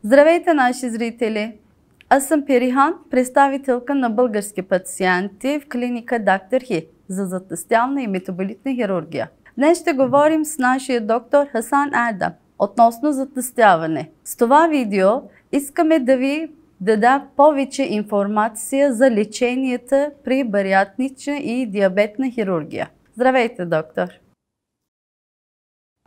Здравейте, наши зрители! Аз съм Перихан, представителка на български пациенти в клиника Доктор Хи за затлъстяване и метаболитна хирургия. Днес ще говорим с нашия доктор Хасан Ардам относно затлъстяване. С това видео искаме да ви дадем повече информация за леченията при бариатрична и диабетна хирургия. Здравейте, доктор!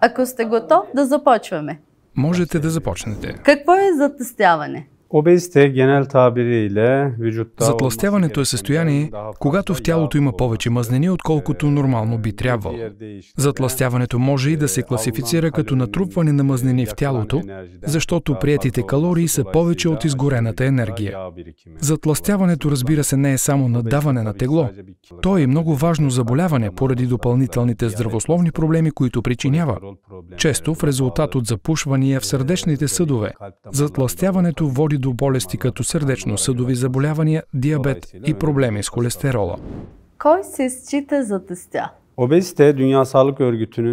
Ако сте готов, да започваме. Можете да започнете. Какво е затлъстяване? Obezite genel tabiriyle vücutta Затлъстяването е състояние, когато в тялото има повече мазнини, отколкото нормално би трябвало. Затлъстяването може и да се класифицира като натрупване на мазнини в тялото, защото приетите калории са повече от изгорената енергия. Затлъстяването, разбира се, не е само надаване на тегло. То е много важно заболяване поради допълнителните здравословни проблеми, които причинява. Често в резултат от запушвания в сърдечните съдове. Затлъстяването води до болести като сърдечно-съдови заболявания, диабет и проблеми с холестерола. Кой се счита за тестя?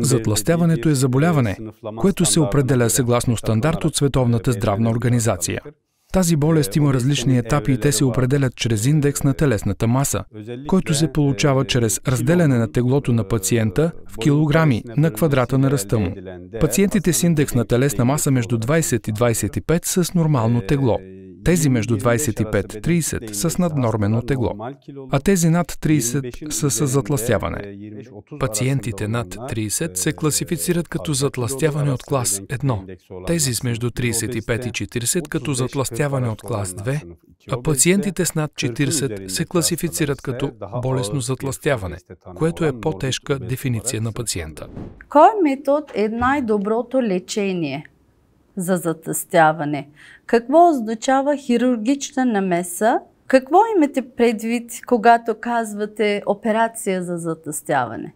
Затлъстяването е заболяване, което се определя съгласно стандарт от Световната здравна организация. Тази болест има различни етапи и те се определят чрез индекс на телесната маса, който се получава чрез разделяне на теглото на пациента в килограми на квадрата на ръста му. Пациентите с индекс на телесна маса между 20 и 25 са с нормално тегло. Тези между 25 и 30 са с наднормено тегло, а тези над 30 са с затлъстяване. Пациентите над 30 се класифицират като затлъстяване от клас 1, тези с между 35 и 40 като затлъстяване от клас 2, а пациентите с над 40 се класифицират като болестно затлъстяване, което е по-тежка дефиниция на пациента. Кой метод е най-доброто лечение за затлъстяване? Какво означава хирургична намеса? Какво имате предвид, когато казвате операция за затлъстяване?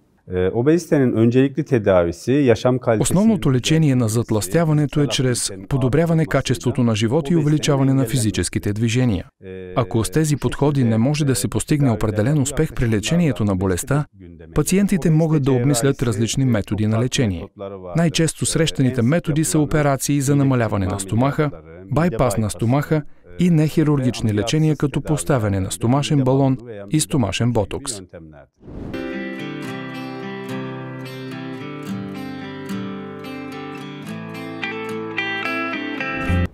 Основното лечение на затлъстяването е чрез подобряване качеството на живот и увеличаване на физическите движения. Ако с тези подходи не може да се постигне определен успех при лечението на болестта, пациентите могат да обмислят различни методи на лечение. Най-често срещаните методи са операции за намаляване на стомаха, байпас на стомаха и нехирургични лечения като поставяне на стомашен балон и стомашен ботокс.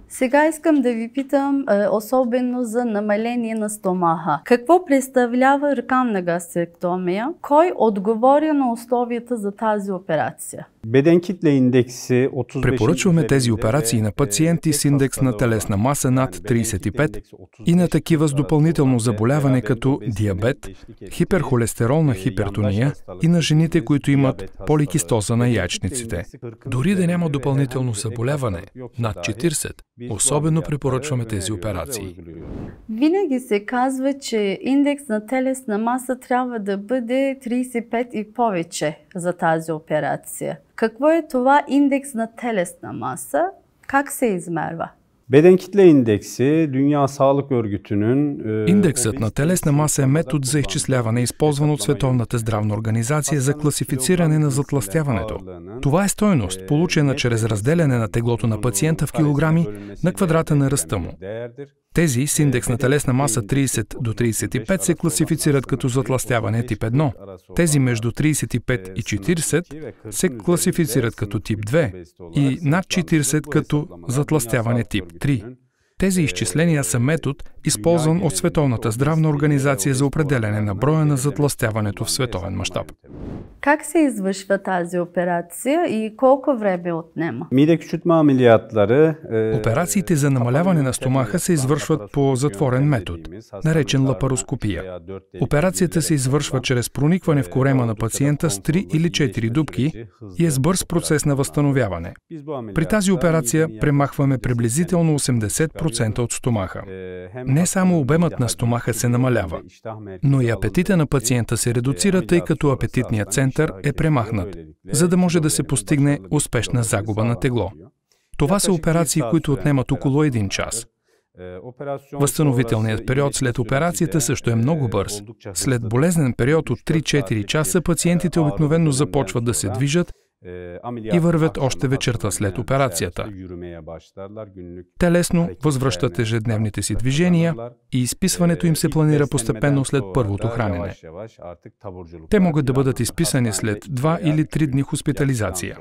Сега искам да ви питам особено за намаление на стомаха. Какво представлява ръкавна гастректомия? Кой отговоря на условията за тази операция? Препоръчваме тези операции на пациенти с индекс на телесна маса над 35 и на такива с допълнително заболяване като диабет, хиперхолестеролна хипертония и на жените, които имат поликистоза на яйчниците. Дори да няма допълнително заболяване над 40, особено препоръчваме тези операции. Винаги се казва, че индекс на телесна маса трябва да бъде 35 и повече за тази операция. Какво е това индекс на телесна маса? Как се измерва? Индексът на телесна маса е метод за изчисляване, използван от Световната здравна организация за класифициране на затлъстяването. Това е стойност, получена чрез разделяне на теглото на пациента в килограми на квадрата на ръста му. Тези с индекс на телесна маса 30 до 35 се класифицират като затлъстяване тип 1. Тези между 35 и 40 се класифицират като тип 2 и над 40 като затлъстяване тип 3. Тези изчисления са метод, използван от Световната здравна организация за определяне на броя на затлъстяването в световен мащаб. Как се извършва тази операция и колко време отнема? Операциите за намаляване на стомаха се извършват по затворен метод, наречен лапароскопия. Операцията се извършва чрез проникване в корема на пациента с 3 или 4 дупки и е с бърз процес на възстановяване. При тази операция премахваме приблизително 80% от стомаха. Не само обемът на стомаха се намалява, но и апетита на пациента се редуцира, тъй като апетитният център е премахнат, за да може да се постигне успешна загуба на тегло. Това са операции, които отнемат около 1 час. Възстановителният период след операцията също е много бърз. След болезнен период от 3-4 часа пациентите обикновено започват да се движат и вървят още вечерта след операцията. Те лесно възвръщат ежедневните си движения и изписването им се планира постепенно след първото хранене. Те могат да бъдат изписани след 2 или 3 дни хоспитализация.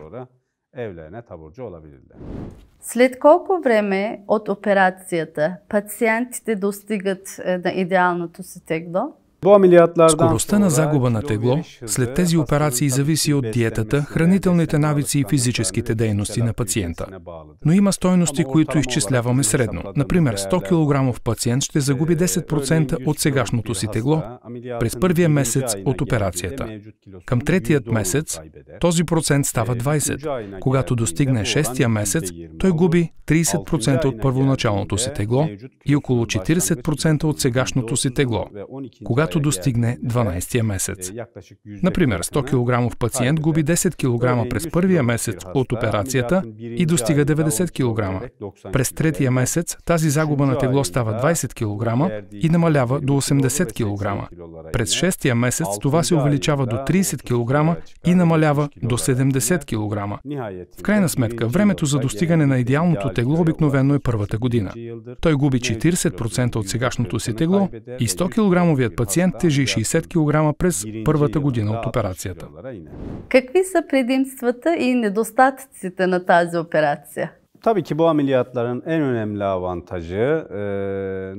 След колко време от операцията пациентите достигат на идеалното си тегло? Скоростта на загуба на тегло след тези операции зависи от диетата, хранителните навици и физическите дейности на пациента. Но има стойности, които изчисляваме средно. Например, 100 кг пациент ще загуби 10% от сегашното си тегло през първия месец от операцията. Към третият месец този процент става 20%. Когато достигне 6-тия месец, той губи 30% от първоначалното си тегло и около 40% от сегашното си тегло, когато достигне 12-тия месец. Например, 100 кг пациент губи 10 кг през първия месец от операцията и достига 90 кг. През третия месец тази загуба на тегло става 20 кг и намалява до 80 кг. През 6-тия месец това се увеличава до 30 кг и намалява до 70 кг. В крайна сметка, времето за достигане на идеалното тегло обикновено е първата година. Той губи 40% от сегашното си тегло и 100-килограмовият пациент тежи 60 кг през първата година от операцията. Какви са предимствата и недостатъците на тази операция?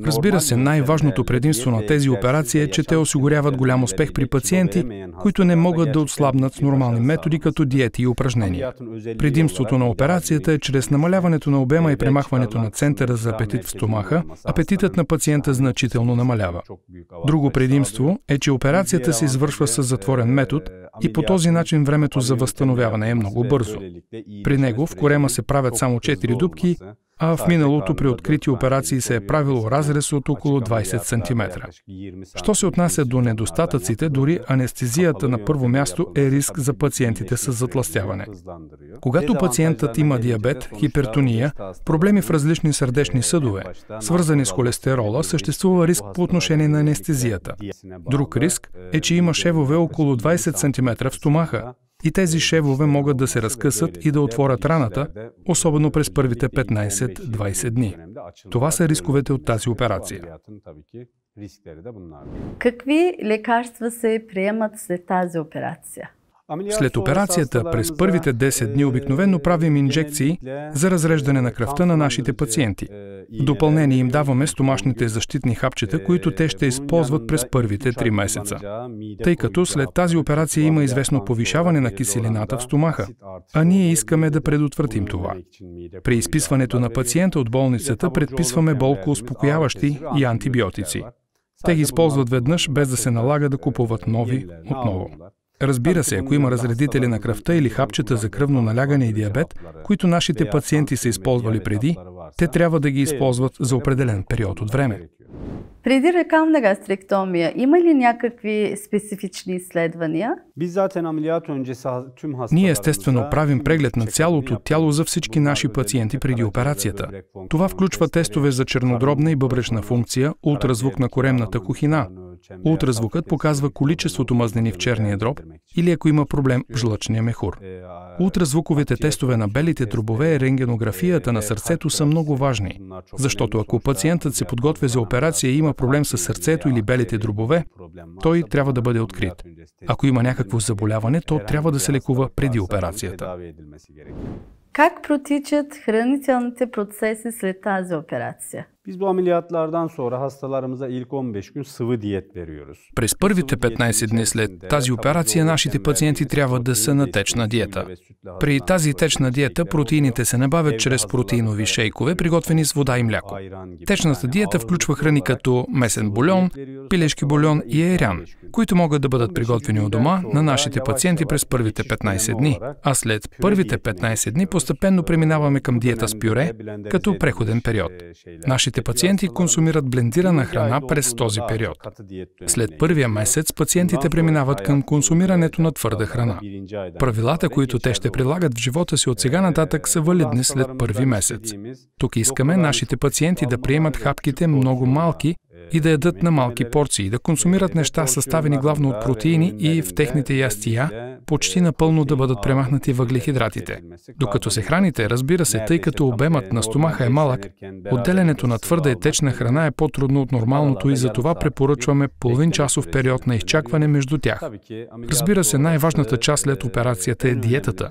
Разбира се, най-важното предимство на тези операции е, че те осигуряват голям успех при пациенти, които не могат да отслабнат с нормални методи, като диети и упражнения. Предимството на операцията е, чрез намаляването на обема и премахването на центъра за апетит в стомаха, апетитът на пациента значително намалява. Друго предимство е, че операцията се извършва с затворен метод и по този начин времето за възстановяване е много бързо. При него в корема се правят само 4 дупки, а в миналото при открити операции се е правило разрез от около 20 см. Що се отнася до недостатъците, дори анестезията на първо място е риск за пациентите с затлъстяване. Когато пациентът има диабет, хипертония, проблеми в различни сърдечни съдове, свързани с холестерола, съществува риск по отношение на анестезията. Друг риск е, че има шевове около 20 см в стомаха, и тези шевове могат да се разкъсат и да отворят раната, особено през първите 15-20 дни. Това са рисковете от тази операция. Какви лекарства се приемат след тази операция? След операцията през първите 10 дни обикновено правим инжекции за разреждане на кръвта на нашите пациенти. В допълнение им даваме стомашните защитни хапчета, които те ще използват през първите 3 месеца. Тъй като след тази операция има известно повишаване на киселината в стомаха, а ние искаме да предотвратим това. При изписването на пациента от болницата предписваме болкоуспокояващи и антибиотици. Те ги използват веднъж, без да се налага да купуват нови отново. Разбира се, ако има разредители на кръвта или хапчета за кръвно налягане и диабет, които нашите пациенти са използвали преди, те трябва да ги използват за определен период от време. Преди рекална гастректомия има ли някакви специфични изследвания? Ние естествено правим преглед на цялото тяло за всички наши пациенти преди операцията. Това включва тестове за чернодробна и бъбречна функция, ултразвук на коремната кухина. Ултразвукът показва количеството мазнини в черния дроб или ако има проблем в жлъчния мехур. Ултразвуковите тестове на белите дробове и рентгенографията на сърцето са много важни, защото ако пациентът се подготвя за операция и има проблем с сърцето или белите дробове, той трябва да бъде открит. Ако има някакво заболяване, то трябва да се лекува преди операцията. Как протичат хранителните процеси след тази операция? През първите 15 дни след тази операция нашите пациенти трябва да са на течна диета. При тази течна диета протеините се набавят чрез протеинови шейкове, приготвени с вода и мляко. Течната диета включва храни като месен бульон, пилешки бульон и айран, които могат да бъдат приготвени у дома на нашите пациенти през първите 15 дни, а след първите 15 дни постепенно преминаваме към диета с пюре, като преходен период. Нашите пациенти консумират блендирана храна през този период. След първия месец пациентите преминават към консумирането на твърда храна. Правилата, които те ще прилагат в живота си от сега нататък, са валидни след първи месец. Тук искаме нашите пациенти да приемат хапките много малки, и да ядат на малки порции, да консумират неща съставени главно от протеини и в техните ястия почти напълно да бъдат премахнати въглехидратите. Докато се храните, разбира се, тъй като обемът на стомаха е малък, отделянето на твърда и течна храна е по-трудно от нормалното и затова препоръчваме половин часов период на изчакване между тях. Разбира се, най-важната част след операцията е диетата.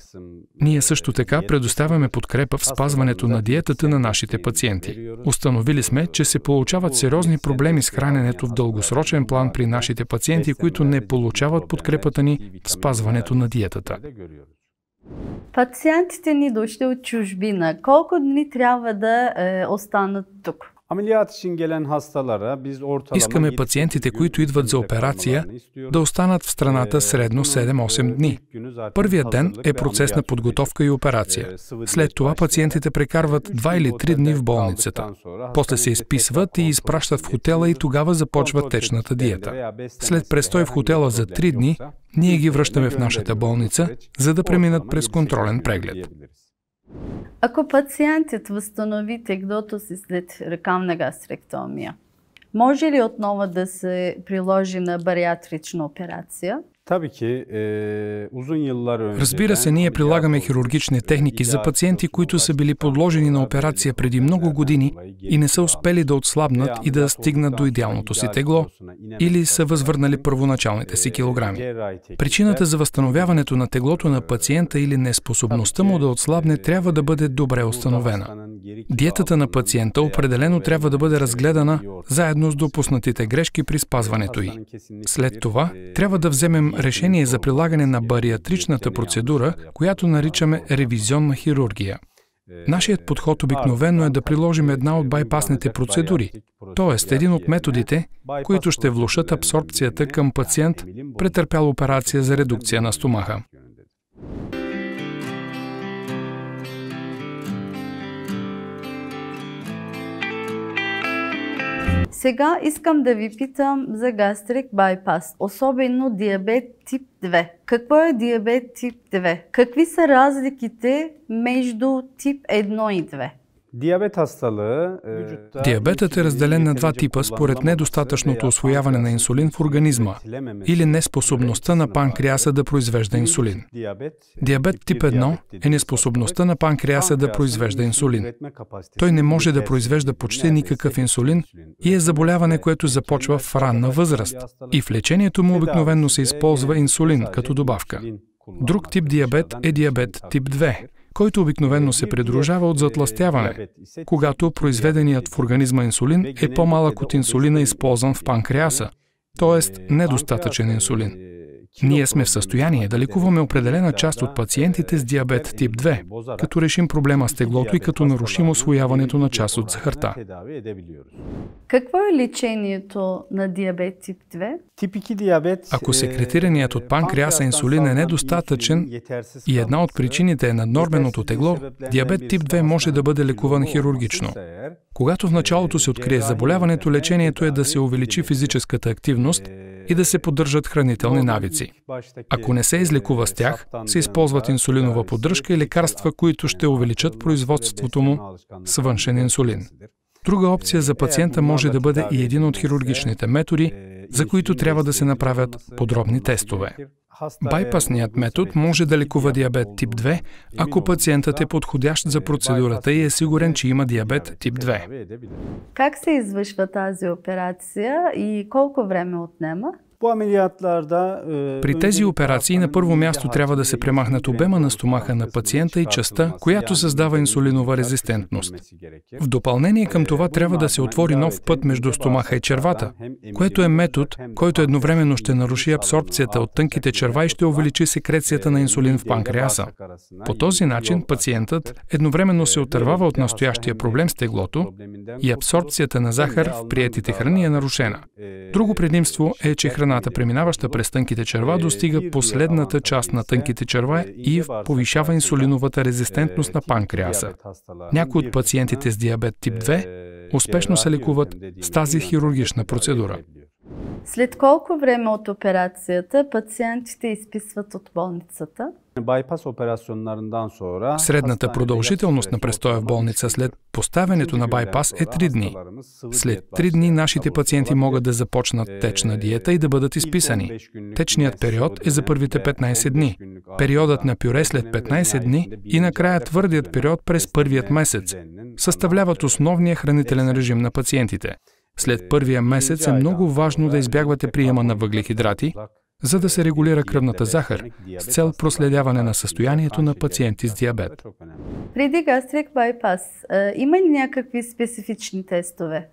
Ние също така предоставяме подкрепа в спазването на диетата на нашите пациенти. Установили сме, че се получават сериозни проблеми с храненето в дългосрочен план при нашите пациенти, които не получават подкрепата ни в спазването на диетата. Пациентите ни дошли от чужбина. Колко дни трябва да останат тук? Искаме пациентите, които идват за операция, да останат в страната средно 7-8 дни. Първият ден е процес на подготовка и операция. След това пациентите прекарват 2 или 3 дни в болницата. После се изписват и изпращат в хотела и тогава започва течната диета. След престой в хотела за 3 дни, ние ги връщаме в нашата болница, за да преминат през контролен преглед. Ако пациентът възстанови теглото си след рекална гастректомия, може ли отново да се приложи на бариатрична операция? Разбира се, ние прилагаме хирургични техники за пациенти, които са били подложени на операция преди много години и не са успели да отслабнат и да стигнат до идеалното си тегло или са възвърнали първоначалните си килограми. Причината за възстановяването на теглото на пациента или неспособността му да отслабне трябва да бъде добре установена. Диетата на пациента определено трябва да бъде разгледана заедно с допуснатите грешки при спазването й. След това трябва да вземем решение за прилагане на бариатричната процедура, която наричаме ревизионна хирургия. Нашият подход обикновено е да приложим една от байпасните процедури, т.е. един от методите, които ще влошат абсорбцията към пациент, претърпял операция за редукция на стомаха. Сега искам да ви питам за гастрик байпас, особено диабет тип 2. Какво е диабет тип 2? Какви са разликите между тип 1 и 2? Диабетът е разделен на два типа според недостатъчното усвояване на инсулин в организма или неспособността на панкреаса да произвежда инсулин. Диабет тип 1 е неспособността на панкреаса да произвежда инсулин. Той не може да произвежда почти никакъв инсулин и е заболяване, което започва в ранна възраст. И в лечението му обикновено се използва инсулин като добавка. Друг тип диабет е диабет тип 2. Който обикновено се придружава от затлъстяване, когато произведеният в организма инсулин е по-малък от инсулина, използван в панкреаса, т.е. недостатъчен инсулин. Ние сме в състояние да лекуваме определена част от пациентите с диабет тип 2, като решим проблема с теглото и като нарушим усвояването на част от захарта. Какво е лечението на диабет тип 2? Ако секретираният от панкреаса инсулин е недостатъчен и една от причините е наднорменото тегло, диабет тип 2 може да бъде лекуван хирургично. Когато в началото се открие заболяването, лечението е да се увеличи физическата активност и да се поддържат хранителни навици. Ако не се излекува с тях, се използват инсулинова поддръжка и лекарства, които ще увеличат производството му с външен инсулин. Друга опция за пациента може да бъде и един от хирургичните методи, за които трябва да се направят подробни тестове. Байпасният метод може да лекува диабет тип 2, ако пациентът е подходящ за процедурата и е сигурен, че има диабет тип 2. Как се извършва тази операция и колко време отнема? При тези операции на първо място трябва да се премахнат обема на стомаха на пациента и частта, която създава инсулинова резистентност. В допълнение към това трябва да се отвори нов път между стомаха и червата, което е метод, който едновременно ще наруши абсорбцията от тънките черва и ще увеличи секрецията на инсулин в панкреаса. По този начин пациентът едновременно се отървава от настоящия проблем с теглото и абсорбцията на захар в приетите храни е нарушена. Друго предимство е, че храната, преминаваща през тънките черва, достига последната част на тънките черва и повишава инсулиновата резистентност на панкреаса. Някои от пациентите с диабет тип 2 успешно се лекуват с тази хирургична процедура. След колко време от операцията пациентите изписват от болницата? Средната продължителност на престоя в болница след поставянето на байпас е 3 дни. След 3 дни нашите пациенти могат да започнат течна диета и да бъдат изписани. Течният период е за първите 15 дни, периодът на пюре след 15 дни и накрая твърдият период през първият месец съставляват основния хранителен режим на пациентите. След първия месец е много важно да избягвате приема на въглехидрати, за да се регулира кръвната захар, с цел проследяване на състоянието на пациенти с диабет. Преди гастрик байпас, има ли някакви специфични тестове?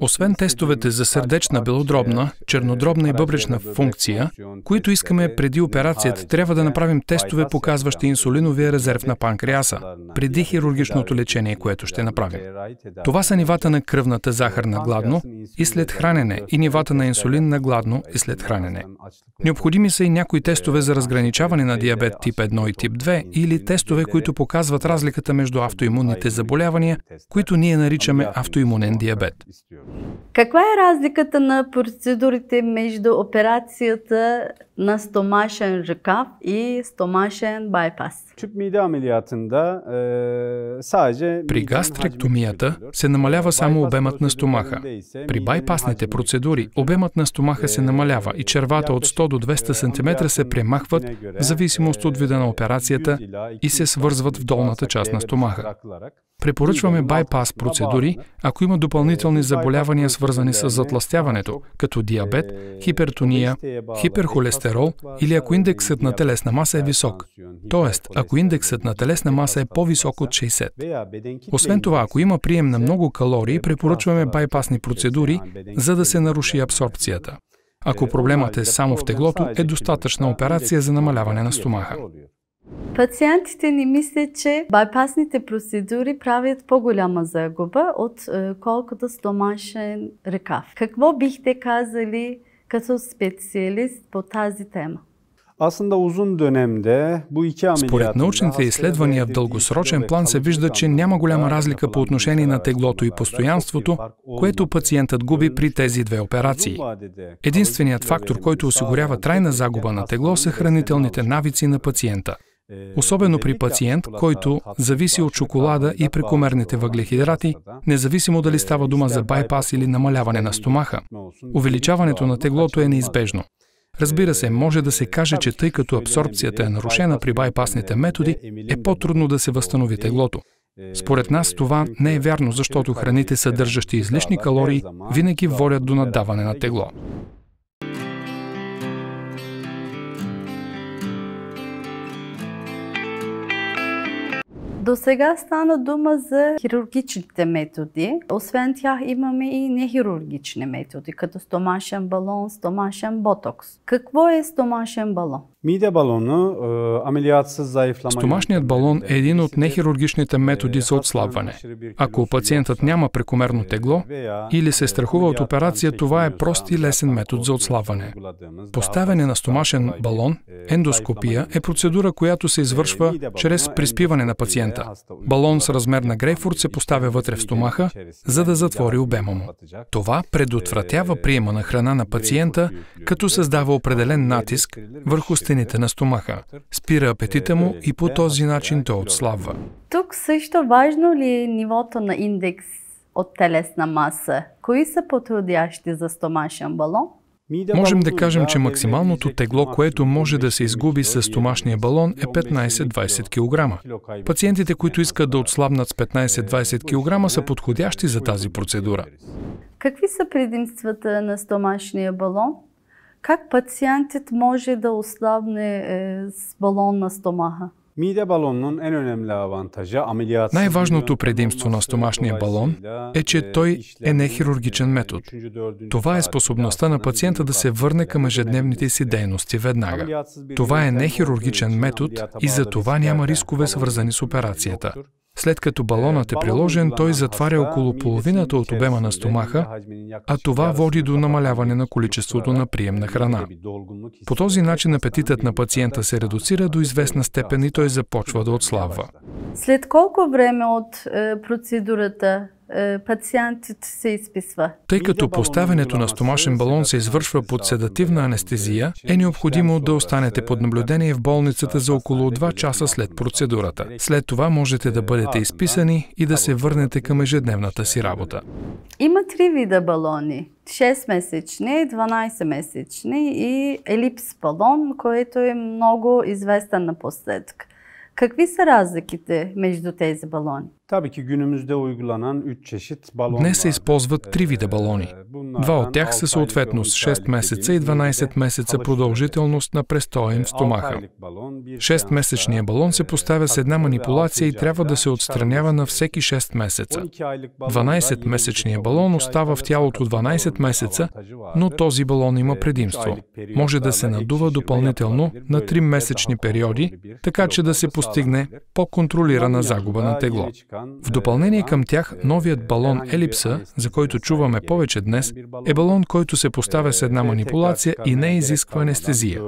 Освен тестовете за сърдечна, белодробна, чернодробна и бъбречна функция, които искаме преди операцията, трябва да направим тестове, показващи инсулиновия резерв на панкреаса, преди хирургичното лечение, което ще направим. Това са нивата на кръвната захар на гладно и след хранене и нивата на инсулин на гладно и след хранене. Необходими са и някои тестове за разграничаване на диабет тип 1 и тип 2 или тестове, които показват разликата между автоимунните заболявания, които ние наричаме автоимунен диабет. Каква е разликата на процедурите между операцията на стомашен ръкав и стомашен байпас? При гастректомията се намалява само обемът на стомаха. При байпасните процедури обемът на стомаха се намалява и червата от 100 до 200 см се премахват в зависимост от вида на операцията и се свързват в долната част на стомаха. Препоръчваме байпас процедури, ако има допълнителни заболявания, свързани с затлъстяването, като диабет, хипертония, хиперхолестерол или ако индексът на телесна маса е висок. Тоест, ако индексът на телесна маса е по-висок от 60. Освен това, ако има прием на много калории, препоръчваме байпасни процедури, за да се наруши абсорбцията. Ако проблемът е само в теглото, е достатъчна операция за намаляване на стомаха. Пациентите ни мислят, че байпасните процедури правят по-голяма загуба от колкото стомашен ръкав. Какво бихте казали като специалист по тази тема? Според научните изследвания в дългосрочен план се вижда, че няма голяма разлика по отношение на теглото и постоянството, което пациентът губи при тези две операции. Единственият фактор, който осигурява трайна загуба на тегло, са хранителните навици на пациента. Особено при пациент, който зависи от шоколада и прекомерните въглехидрати, независимо дали става дума за байпас или намаляване на стомаха. Увеличаването на теглото е неизбежно. Разбира се, може да се каже, че тъй като абсорбцията е нарушена при байпасните методи, е по-трудно да се възстанови теглото. Според нас това не е вярно, защото храните, съдържащи излишни калории, винаги водят до наддаване на тегло. До сега стана дума за хирургичните методи. Освен тях имаме и нехирургични методи, като стомашен балон, стомашен ботокс. Какво е стомашен балон? Стомашният балон е един от нехирургичните методи за отслабване. Ако пациентът няма прекомерно тегло или се страхува от операция, това е прост и лесен метод за отслабване. Поставяне на стомашен балон, ендоскопия, е процедура, която се извършва чрез приспиване на пациента. Балон с размер на грейпфрут се поставя вътре в стомаха, за да затвори обема му. Това предотвратява приема на храна на пациента, като създава определен натиск върху стените на стомаха, спира апетита му и по този начин той отслабва. Тук също важно ли е нивото на индекс от телесна маса? Кои са подходящи за стомашен балон? Можем да кажем, че максималното тегло, което може да се изгуби с стомашния балон, е 15-20 кг. Пациентите, които искат да отслабнат с 15-20 кг, са подходящи за тази процедура. Какви са предимствата на стомашния балон? Как пациентът може да отслабне с балон на стомаха? Най-важното предимство на стомашния балон е, че той е нехирургичен метод. Това е способността на пациента да се върне към ежедневните си дейности веднага. Това е нехирургичен метод и за това няма рискове, свързани с операцията. След като балонът е приложен, той затваря около половината от обема на стомаха, а това води до намаляване на количеството на прием на храна. По този начин апетитът на пациента се редуцира до известна степен и той започва да отслабва. След колко време от процедурата пациентът се изписва? Тъй като поставянето на стомашен балон се извършва под седативна анестезия, е необходимо да останете под наблюдение в болницата за около 2 часа след процедурата. След това можете да бъдете изписани и да се върнете към ежедневната си работа. Има 3 вида балони. 6-месечни, 12-месечни и елипс балон, който е много известен напоследък. Какви са разликите между тези балони? Днес се използват 3 вида балони. 2 от тях са съответно с 6 месеца и 12 месеца продължителност на престоя им в стомаха. 6-месечният балон се поставя с една манипулация и трябва да се отстранява на всеки 6 месеца. 12-месечният балон остава в тялото 12 месеца, но този балон има предимство. Може да се надува допълнително на 3-месечни периоди, така че да се постигне по-контролирана загуба на тегло. В допълнение към тях, новият балон елипса, за който чуваме повече днес, е балон, който се поставя с една манипулация и не изисква анестезия.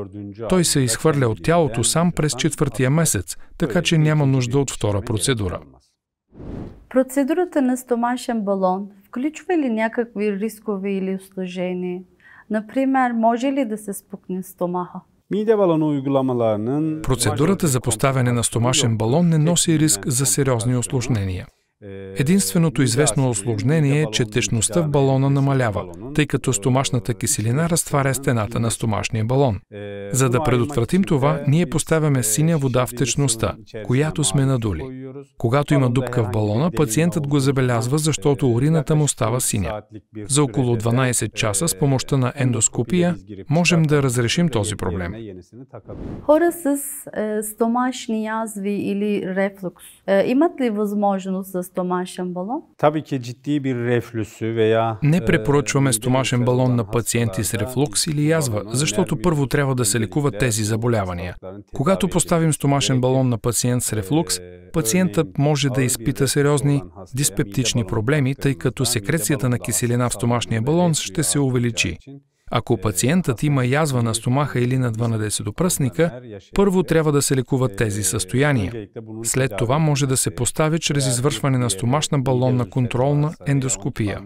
Той се изхвърля от тялото сам през 4-тия месец, така че няма нужда от втора процедура. Процедурата на стомашен балон включва ли някакви рискове или усложнения? Например, може ли да се спукне стомаха? Процедурата за поставяне на стомашен балон не носи риск за сериозни усложнения. Единственото известно усложнение е, че течността в балона намалява, тъй като стомашната киселина разтваря стената на стомашния балон. За да предотвратим това, ние поставяме синя вода в течността, която сме надули. Когато има дупка в балона, пациентът го забелязва, защото урината му става синя. За около 12 часа с помощта на ендоскопия можем да разрешим този проблем. Хора с стомашни язви или рефлукс имат ли възможност за стомашен балон? Не препоръчваме стомашен балон на пациенти с рефлукс или язва, защото първо трябва да се лекуват тези заболявания. Когато поставим стомашен балон на пациент с рефлукс, пациентът може да изпита сериозни диспептични проблеми, тъй като секрецията на киселина в стомашния балон ще се увеличи. Ако пациентът има язва на стомаха или на 12-пръстника, първо трябва да се лекуват тези състояния. След това може да се постави чрез извършване на стомашна балонна контролна ендоскопия.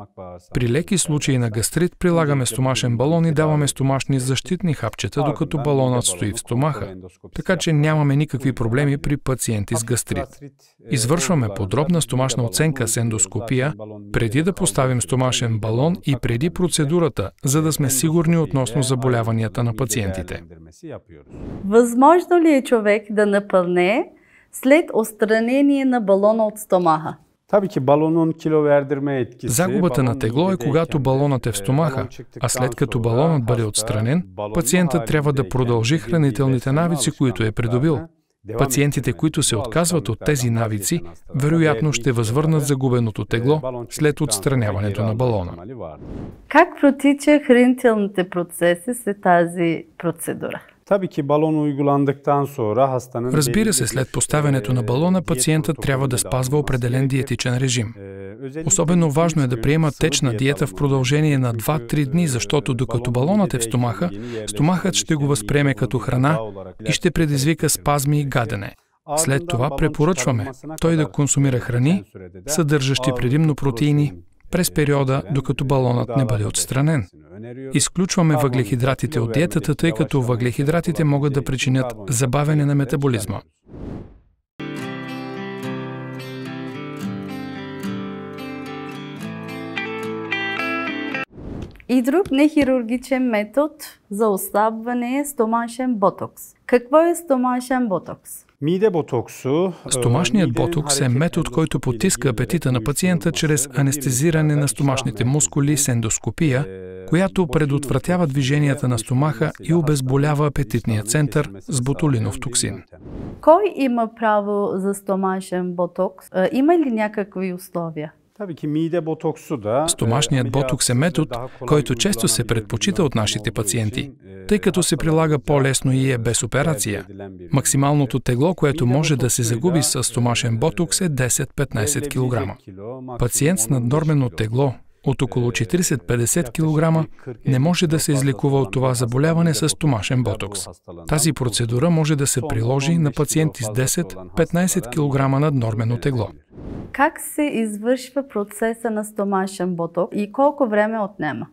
При леки случаи на гастрит прилагаме стомашен балон и даваме стомашни защитни хапчета, докато балонът стои в стомаха, така че нямаме никакви проблеми при пациенти с гастрит. Извършваме подробна стомашна оценка с ендоскопия, преди да поставим стомашен балон и преди процедурата, за да сме сигурни относно заболяванията на пациентите. Възможно ли е човек да напълне след отстранение на балона от стомаха? Загубата на тегло е когато балонът е в стомаха, а след като балонът бъде отстранен, пациентът трябва да продължи хранителните навици, които е придобил. Пациентите, които се отказват от тези навици, вероятно ще възвърнат загубеното тегло след отстраняването на балона. Как протича хранителните процеси след тази процедура? Разбира се, след поставянето на балона, пациентът трябва да спазва определен диетичен режим. Особено важно е да приема течна диета в продължение на 2-3 дни, защото докато балонът е в стомаха, стомахът ще го възприеме като храна и ще предизвика спазми и гадене. След това препоръчваме той да консумира храни, съдържащи предимно протеини, през периода, докато балонът не бъде отстранен. Изключваме въглехидратите от диетата, тъй като въглехидратите могат да причинят забавяне на метаболизма. И друг нехирургичен метод за ослабване е стомашен ботокс. Какво е стомашен ботокс? Стомашният ботокс е метод, който потиска апетита на пациента чрез анестезиране на стомашните мускули с ендоскопия, която предотвратява движенията на стомаха и обезболява апетитния център с ботулинов токсин. Кой има право за стомашен ботокс? Има ли някакви условия? Стомашният ботокс е метод, който често се предпочита от нашите пациенти, тъй като се прилага по-лесно и е без операция. Максималното тегло, което може да се загуби с стомашен ботокс е 10-15 кг. Пациент с наднормено тегло от около 40-50 кг не може да се излекува от това заболяване с стомашен ботокс. Тази процедура може да се приложи на пациенти с 10-15 кг наднормено тегло. Как се извършва процеса на стомашен ботокс и колко време отнема?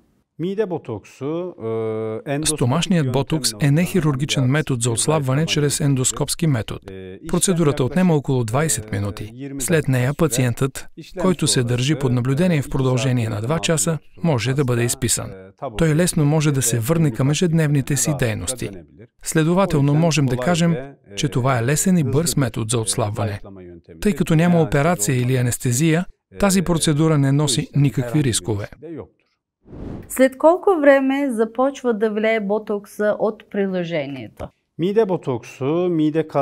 Стомашният ботокс е нехирургичен метод за отслабване чрез ендоскопски метод. Процедурата отнема около 20 минути. След нея пациентът, който се държи под наблюдение в продължение на 2 часа, може да бъде изписан. Той лесно може да се върне към ежедневните си дейности. Следователно можем да кажем, че това е лесен и бърз метод за отслабване. Тъй като няма операция или анестезия, тази процедура не носи никакви рискове. След колко време започва да влияе ботокса от приложението?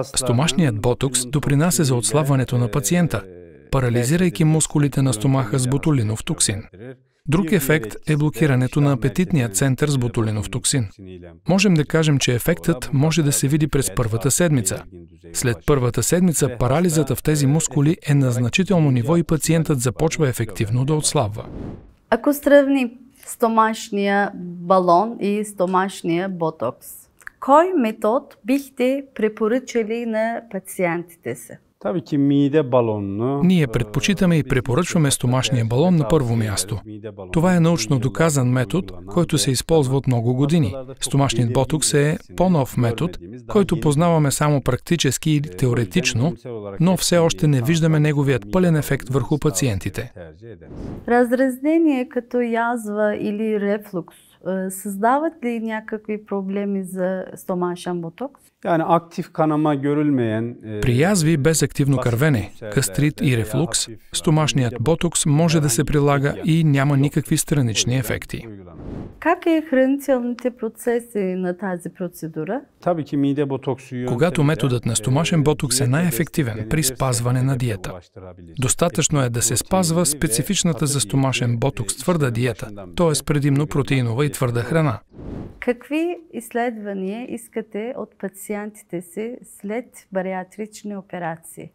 Стомашният ботокс допринася за отслабването на пациента, парализирайки мускулите на стомаха с ботулинов токсин. Друг ефект е блокирането на апетитния център с ботулинов токсин. Можем да кажем, че ефектът може да се види през първата седмица. След първата седмица парализата в тези мускули е на значително ниво и пациентът започва ефективно да отслабва. Ако сравним стомашния балон и стомашния ботокс, кой метод бихте препоръчали на пациентите си? Ние предпочитаме и препоръчваме стомашния балон на първо място. Това е научно доказан метод, който се използва от много години. Стомашният ботокс е по-нов метод, който познаваме само практически или теоретично, но все още не виждаме неговият пълен ефект върху пациентите. Разразнение като язва или рефлукс създават ли някакви проблеми за стомашен ботокс? При язви без активно кървене, гастрит и рефлукс, стомашният ботокс може да се прилага и няма никакви странични ефекти. Как е хранителните процеси на тази процедура? Когато методът на стомашен ботокс е най-ефективен при спазване на диета. Достатъчно е да се спазва специфичната за стомашен ботокс твърда диета, т.е. предимно протеинова и твърда храна. Какви изследвания искате от пациентите си след бариатрични операции?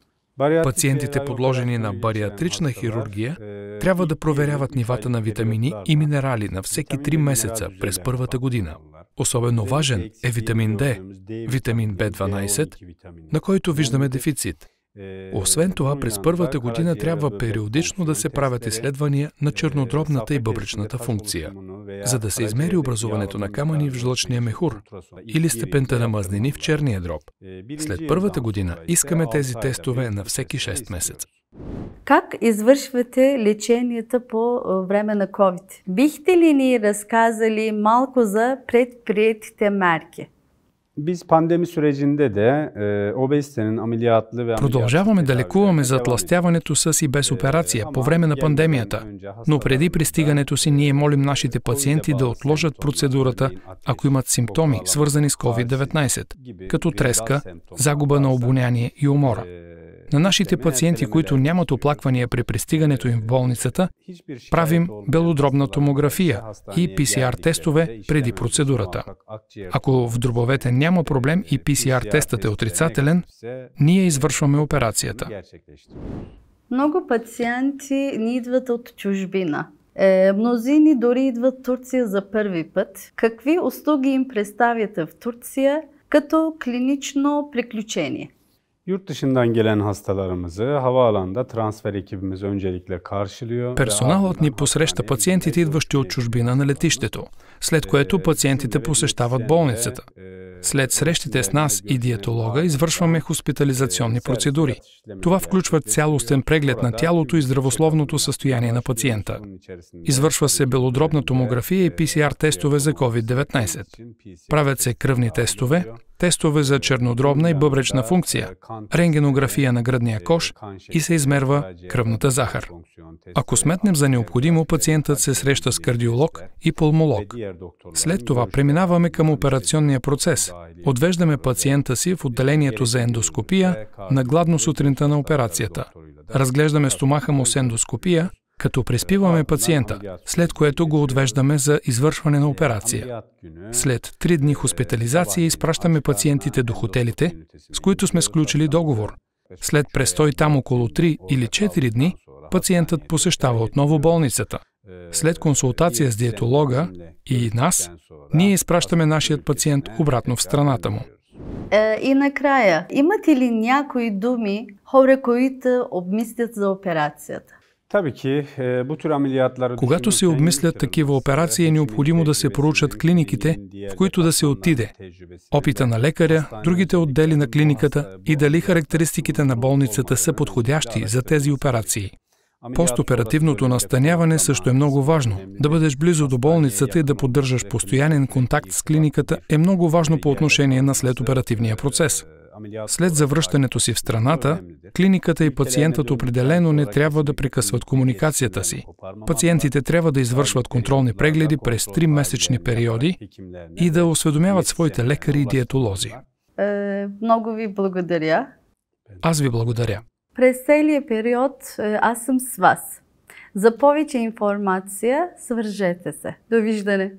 Пациентите, подложени на бариатрична хирургия, трябва да проверяват нивата на витамини и минерали на всеки 3 месеца през първата година. Особено важен е витамин D, витамин B12, на който виждаме дефицит. Освен това, през първата година трябва периодично да се правят изследвания на чернодробната и бъбречната функция, за да се измери образуването на камъни в жлъчния мехур или степента на мазнини в черния дроб. След първата година искаме тези тестове на всеки 6 месеца. Как извършвате леченията по време на COVID? Бихте ли ни разказали малко за предприетите мерки? Продължаваме да лекуваме затлъстяването с и без операция по време на пандемията, но преди пристигането си ние молим нашите пациенти да отложат процедурата, ако имат симптоми, свързани с COVID-19, като треска, загуба на обоняние и умора. На нашите пациенти, които нямат оплаквания при пристигането им в болницата, правим белодробна томография и PCR тестове преди процедурата. Ако в дробовете няма проблем и PCR тестът е отрицателен, ние извършваме операцията. Много пациенти ни идват от чужбина. Мнозини дори идват в Турция за първи път. Какви услуги им представяте в Турция като клинично приключение? Персоналът ни посреща пациентите, идващи от чужбина на летището, след което пациентите посещават болницата. След срещите с нас и диетолога извършваме хоспитализационни процедури. Това включва цялостен преглед на тялото и здравословното състояние на пациента. Извършва се белодробна томография и PCR тестове за COVID-19. Правят се кръвни тестове, тестове за чернодробна и бъбречна функция, рентгенография на гръдния кош и се измерва кръвната захар. Ако сметнем за необходимо, пациентът се среща с кардиолог и пулмолог. След това преминаваме към операционния процес. Отвеждаме пациента си в отделението за ендоскопия нагладно сутринта на операцията. Разглеждаме стомаха му с ендоскопия, като приспиваме пациента, след което го отвеждаме за извършване на операция. След 3 дни хоспитализация изпращаме пациентите до хотелите, с които сме сключили договор. След престой там около 3 или 4 дни, пациентът посещава отново болницата. След консултация с диетолога и нас, ние изпращаме нашият пациент обратно в страната му. И накрая, имате ли някои думи, хора, които обмислят за операцията? Когато се обмислят такива операции, е необходимо да се проучат клиниките, в които да се отиде, опита на лекаря, другите отдели на клиниката и дали характеристиките на болницата са подходящи за тези операции. Постоперативното настаняване също е много важно. Да бъдеш близо до болницата и да поддържаш постоянен контакт с клиниката е много важно по отношение на следоперативния процес. След завръщането си в страната, клиниката и пациентът определено не трябва да прекъсват комуникацията си. Пациентите трябва да извършват контролни прегледи през 3-месечни периоди и да осведомяват своите лекари и диетолози. Много ви благодаря. Аз ви благодаря. През целия период аз съм с вас. За повече информация свържете се. Довиждане!